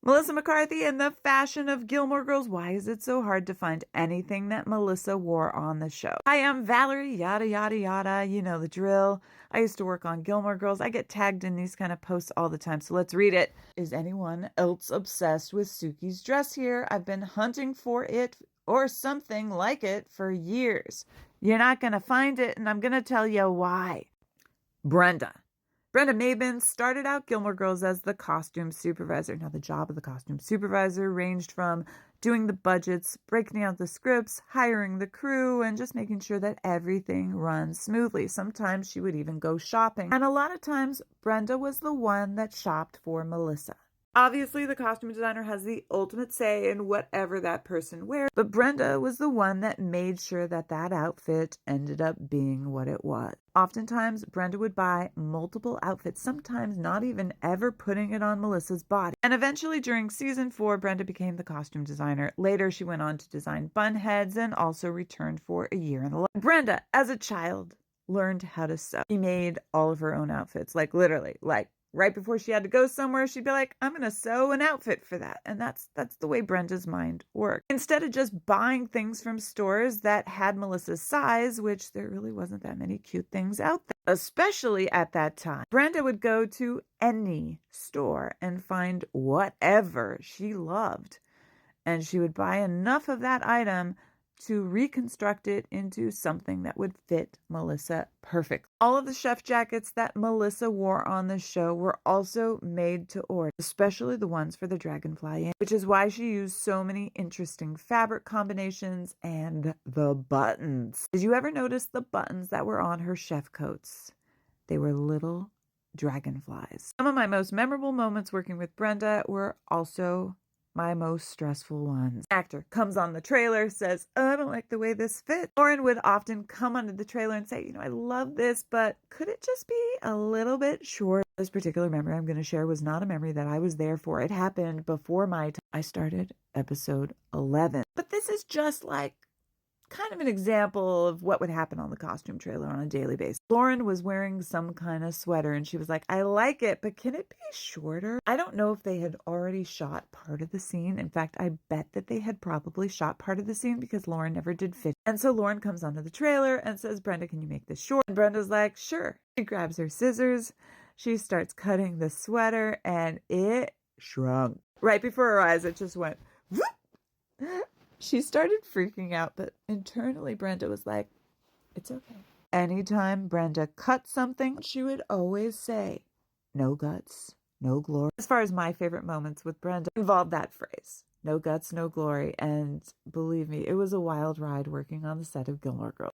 Melissa McCarthy and the fashion of Gilmore Girls. Why is it so hard to find anything that Melissa wore on the show? Hi, I'm Valerie, yada, yada, yada. You know the drill. I used to work on Gilmore Girls. I get tagged in these kind of posts all the time, so let's read it. Is anyone else obsessed with Sookie's dress here? I've been hunting for it or something like it for years. You're not going to find it, and I'm going to tell you why. Brendaa Maben started out Gilmore Girls as the costume supervisor. Now, the job of the costume supervisor ranged from doing the budgets, breaking out the scripts, hiring the crew, and just making sure that everything runs smoothly. Sometimes she would even go shopping. And a lot of times, Brenda was the one that shopped for Melissa. Obviously, the costume designer has the ultimate say in whatever that person wears, but Brenda was the one that made sure that that outfit ended up being what it was. Oftentimes, Brenda would buy multiple outfits, sometimes not even ever putting it on Melissa's body. And eventually, during season 4, Brenda became the costume designer. Later, she went on to design bun heads and also returned for a year in the life. Brenda, as a child, learned how to sew. She made all of her own outfits, literally, right before she had to go somewhere, she'd be like, I'm going to sew an outfit for that. And that's the way Brenda's mind worked. Instead of just buying things from stores that had Melissa's size, which there really wasn't that many cute things out there, especially at that time, Brenda would go to any store and find whatever she loved. And she would buy enough of that item to reconstruct it into something that would fit Melissa perfect. All of the chef jackets that Melissa wore on the show were also made to order, especially the ones for the Dragonfly Inn, which is why she used so many interesting fabric combinations and the buttons. Did you ever notice the buttons that were on her chef coats? They were little dragonflies. Some of my most memorable moments working with Brenda were also my most stressful ones. Actor comes on the trailer, says, oh, I don't like the way this fits. Lauren would often come onto the trailer and say, I love this, but could it just be a little bit short? This particular memory I'm going to share was not a memory that I was there for. It happened before my time. I started episode 11. But this is just kind of an example of what would happen on the costume trailer on a daily basis. Lauren was wearing some kind of sweater and she was like, I like it, but can it be shorter? I don't know if they had already shot part of the scene. In fact, I bet that they had probably shot part of the scene because Lauren never did fit. And so Lauren comes onto the trailer and says, Brenda, can you make this short? And Brenda's like, sure. She grabs her scissors. She starts cutting the sweater and it shrunk. Right before her eyes, it just went, whoop. She started freaking out, but internally Brenda was like, it's okay. Anytime Brenda cut something, she would always say, no guts, no glory. As far as my favorite moments with Brenda involved that phrase, no guts, no glory. And believe me, it was a wild ride working on the set of Gilmore Girls.